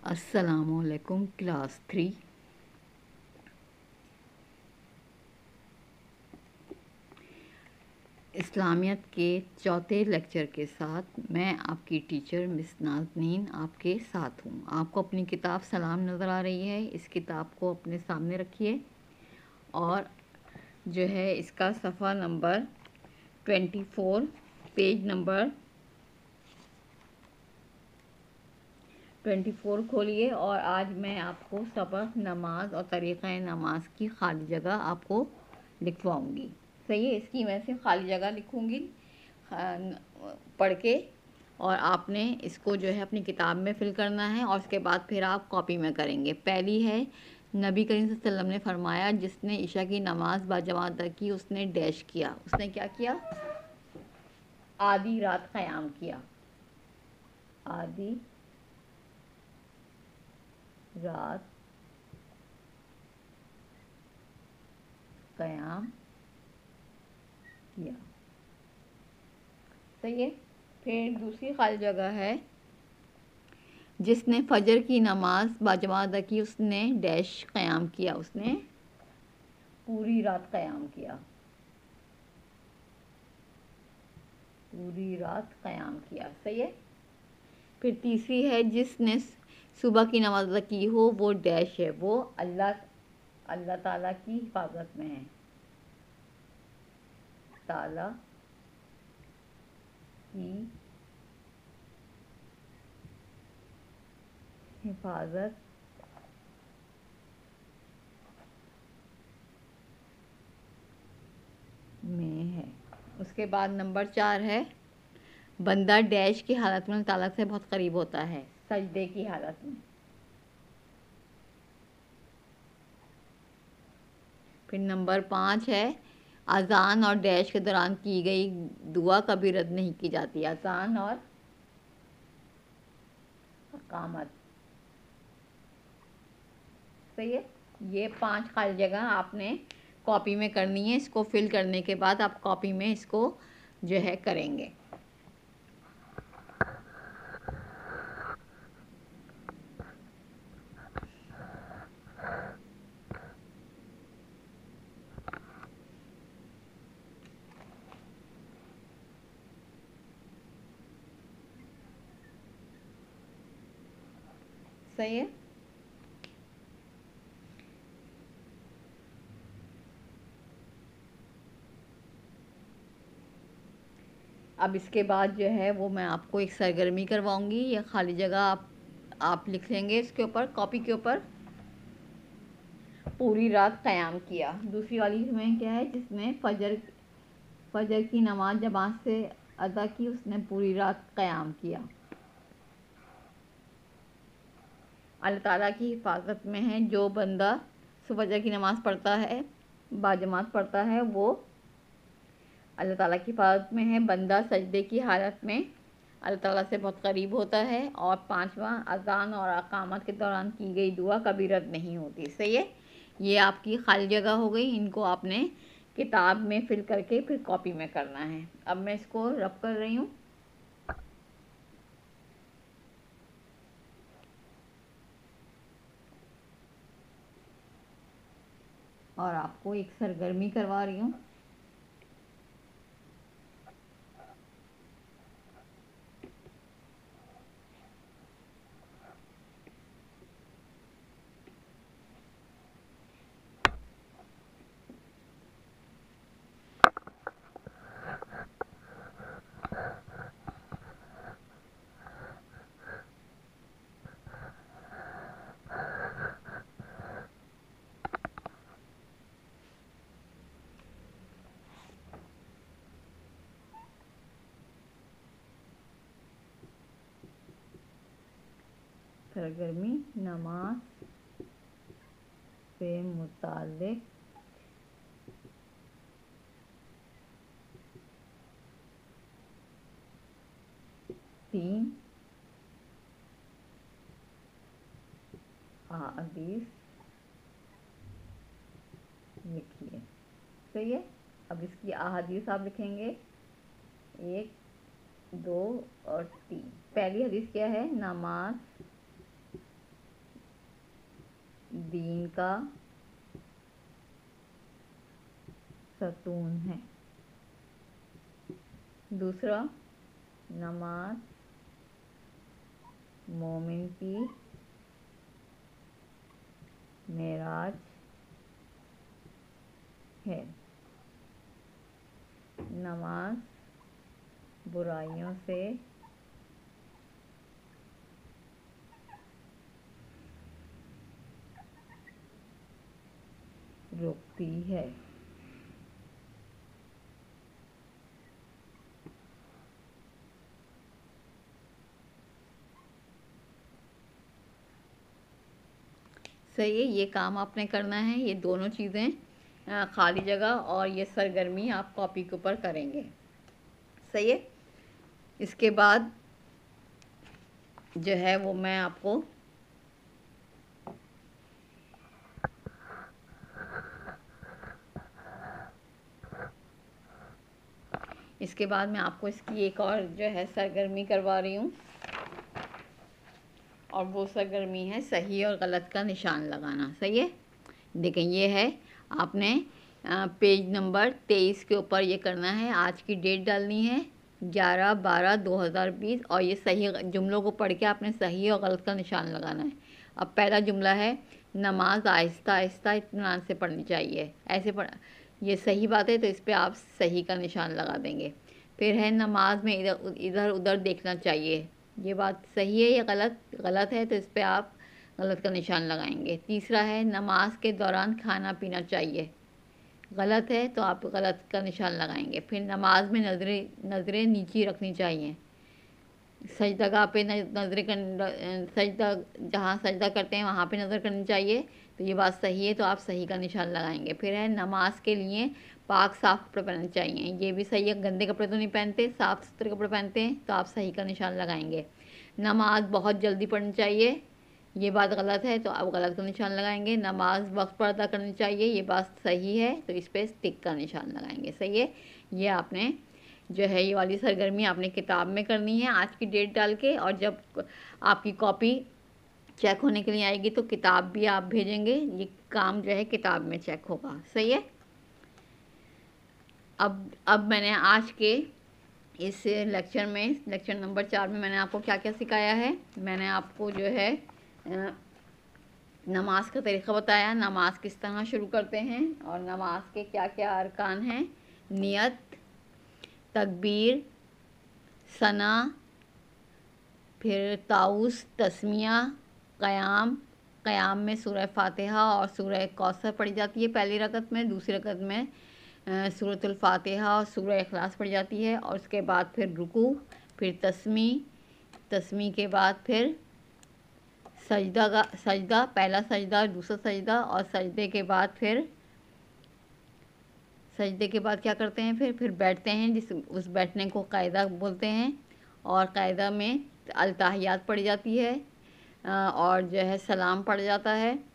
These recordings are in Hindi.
अस्सलामुअलैकुम क्लास 3। इस्लामियत के चौथे लेक्चर के साथ मैं आपकी टीचर मिस नाज़नीन आपके साथ हूँ। आपको अपनी किताब सलाम नज़र आ रही है। इस किताब को अपने सामने रखिए और जो है इसका सफ़ा नंबर 24 पेज नंबर 24 खोलिए और आज मैं आपको सबक नमाज और तरीक़ा नमाज की खाली जगह आपको लिखवाऊंगी। सही है, इसकी मैं से खाली जगह लिखूंगी पढ़ के, और आपने इसको जो है अपनी किताब में फ़िल करना है और उसके बाद फिर आप कॉपी में करेंगे। पहली है, नबी करीम सल्लल्लाहु अलैहि वसल्लम ने फरमाया जिसने ईशा की नमाज बाजमात अदा की उसने डैश किया। उसने क्या किया? आधी रात क़याम किया। आधी रात क़याम किया। सही है। फिर दूसरी खाली जगह है, जिसने फजर की नमाज बाजमात अदा की उसने डैश क़याम किया। उसने पूरी रात क़याम किया। पूरी रात क़याम किया। सही है। फिर तीसरी है, जिसने सुबह की नमाज अदा की हो वो डैश है, वो अल्लाह ताला की हिफाजत में है। ताला की हिफाजत में है। उसके बाद नंबर 4 है, बंदा डैश की हालत में अल्लाह ताला से बहुत करीब होता है, सजदे की हालत में। फिर नंबर 5 है, अजान और डैश के दौरान की गई दुआ कभी रद्द नहीं की जाती। अजान और अकामत। सही है। ये 5 खाली जगह आपने कॉपी में करनी है। इसको फिल करने के बाद आप कॉपी में इसको जो है करेंगे। सही है। अब इसके बाद जो है वो मैं आपको एक सरगर्मी करवाऊंगी। या खाली जगह आप लिख लेंगे इसके ऊपर, कॉपी के ऊपर, पूरी रात क़याम किया। दूसरी वाली में क्या है, जिसने फजर की नमाज जमात से अदा की उसने पूरी रात क़याम किया। अल्लाह ताला की हिफाजत में है। जो बंदा फजर की नमाज़ पढ़ता है, बाजमात पढ़ता है, वो अल्लाह ताला की हिफाजत में है। बंदा सजदे की हालत में अल्लाह ताला से बहुत करीब होता है। और 5वां, अज़ान और अकामत के दौरान की गई दुआ कभी रद्द नहीं होती। सही है। ये आपकी खाली जगह हो गई। इनको आपने किताब में फिल करके फिर कॉपी में करना है। अब मैं इसको रब कर रही हूँ। और आपको एक सरगर्मी करवा रही हूँ। सरगर्मी नमाज से मुताल्लिक़ 3 अहादीस लिखिए। सही है। अब इसकी अहादीस आप लिखेंगे 1, 2 और 3। पहली हदीस क्या है? नमाज दीन का सतून है। दूसरा, नमाज मोमिन की मेराज है। नमाज बुराइयों से रोकती है। सही है, ये काम आपने करना है। ये दोनों चीज़ें खाली जगह और ये सरगर्मी आप कॉपी के ऊपर करेंगे। सही है। इसके बाद जो है वो मैं आपको इसकी एक और जो है सरगर्मी करवा रही हूँ, और वो सरगर्मी है सही और गलत का निशान लगाना। सही है। देखें, ये है, आपने पेज नंबर 23 के ऊपर ये करना है। आज की डेट डालनी है 11/12/2020, और ये सही जुमलों को पढ़ के आपने सही और गलत का निशान लगाना है। अब पहला जुमला है, नमाज आहिस्ता आहिस्ता इत्मीनान से पढ़नी चाहिए। ऐसे पढ़, ये सही बात है तो इस पर आप सही का निशान लगा देंगे। फिर है, नमाज में इधर उधर देखना चाहिए। ये बात सही है या गलत? गलत है तो इस पर आप गलत का निशान लगाएंगे। तीसरा है, नमाज के दौरान खाना पीना चाहिए। गलत है तो आप गलत का निशान लगाएंगे। फिर नमाज में नज़रें नीची रखनी चाहिए। सजदगाह पे नज़रें सजदा, जहाँ सजदा करते हैं वहाँ पे नज़र करनी चाहिए, तो ये बात सही है तो आप सही का निशान लगाएंगे। फिर है, नमाज के लिए पाक साफ़ कपड़े पहनने चाहिए। ये भी सही है, गंदे कपड़े तो नहीं पहनते, साफ़ सुथरे कपड़े पहनते हैं, तो आप सही का निशान लगाएंगे। नमाज बहुत जल्दी पढ़नी चाहिए, ये बात गलत है तो आप गलत का निशान लगाएंगे। नमाज वक्त पर अदा करनी चाहिए, ये बात सही है तो इस पर टिक का निशान लगाएंगे। सही है। ये आपने जो है ये वाली सरगर्मी आपने किताब में करनी है आज की डेट डाल के, और जब आपकी कॉपी चेक होने के लिए आएगी तो किताब भी आप भेजेंगे, ये काम जो है किताब में चेक होगा। सही है। अब मैंने आज के इस लेक्चर में, लेक्चर नंबर 4 में मैंने आपको क्या क्या सिखाया है। मैंने आपको जो है नमाज का तरीक़ा बताया, नमाज किस तरह शुरू करते हैं, और नमाज के क्या क्या अरकान हैं, नियत, तकबीर, सना, फिर ताउस, तस्मिया, क़याम। क़याम में सूरह फातिहा और सूरह कौसर पढ़ी जाती है पहली रकत में। दूसरी रकत में सूरतुल फातिहा और सूरह इखलास पढ़ी जाती है, और उसके बाद फिर रुकू, फिर तस्मी के बाद फिर सजदा, पहला सजदा, दूसरा सजदा, और सजदे के बाद क्या करते हैं, फिर बैठते हैं, उस बैठने को कायदा बोलते हैं, और कायदा में अल-ताहियात पढ़ी जाती है, और जो है सलाम पढ़ जाता है,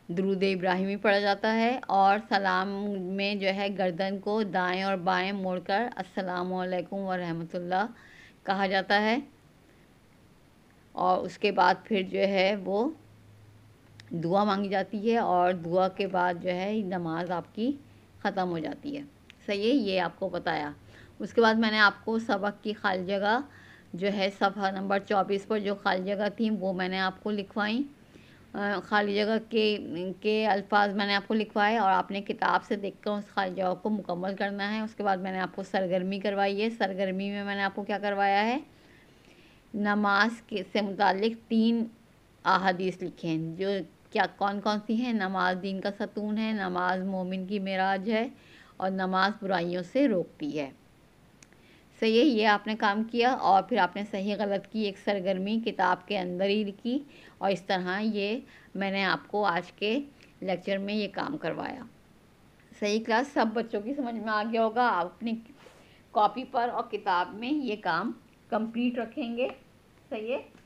दुरूद इब्राहिमी पढ़ा जाता है, और सलाम में जो है गर्दन को दाएं और बाएं मोड़कर अस्सलामु अलैकुम व रहमतुल्लाह कहा जाता है, और उसके बाद फिर जो है वो दुआ मांगी जाती है, और दुआ के बाद जो है नमाज आपकी ख़त्म हो जाती है। सही है, ये आपको बताया। उसके बाद मैंने आपको सबक की खाली जगह जो है सफ़ा नंबर 24 पर जो खाली जगह थी वो मैंने आपको लिखवाई। खाली जगह के अल्फाज मैंने आपको लिखवाए, और आपने किताब से देखकर उस खाली जगह को मुकम्मल करना है। उसके बाद मैंने आपको सरगर्मी करवाई है। सरगर्मी में मैंने आपको क्या करवाया है, नमाज के से मुतालिक 3 अहादीस लिखे हैं, जो क्या कौन कौन सी हैं। नमाज दीन का सतून है, नमाज मोमिन की मेराज है, और नमाज बुराइयों से रोकती है। सही है, ये आपने काम किया, और फिर आपने सही गलत की एक सरगर्मी किताब के अंदर ही लिखी, और इस तरह ये मैंने आपको आज के लेक्चर में ये काम करवाया। सही, क्लास सब बच्चों की समझ में आ गया होगा। आप अपनी कॉपी पर और किताब में ये काम कंप्लीट रखेंगे। सही है।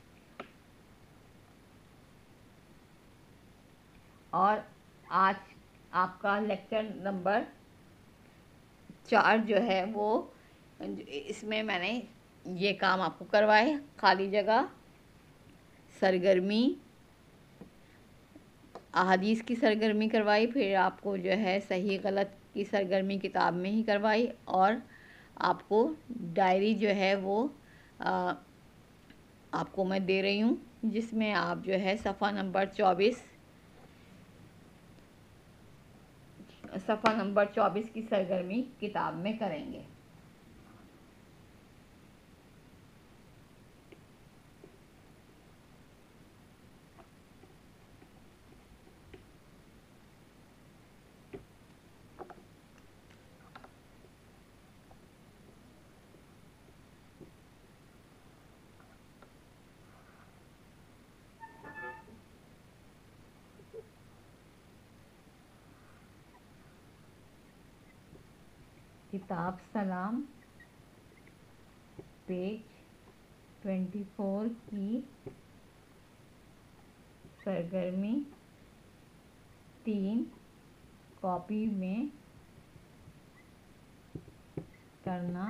और आज आपका लेक्चर नंबर 4 जो है वो, इसमें मैंने ये काम आपको करवाए, खाली जगह, सरगर्मी, अहादीस की सरगर्मी करवाई, फिर आपको जो है सही गलत की सरगर्मी किताब में ही करवाई, और आपको डायरी जो है वो आपको मैं दे रही हूँ, जिसमें आप जो है सफ़ा नंबर 24 की सरगर्मी किताब में करेंगे। किताब सलाम पेज 24 की सरगर्मी 3 कॉपी में करना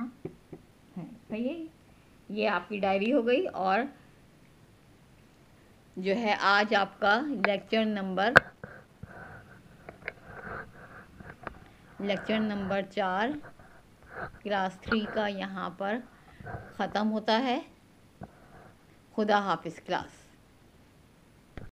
है। सही है, ये आपकी डायरी हो गई। और जो है आज आपका लेक्चर नंबर 4 क्लास 3 का यहाँ पर ख़त्म होता है। खुदा हाफिज़ क्लास।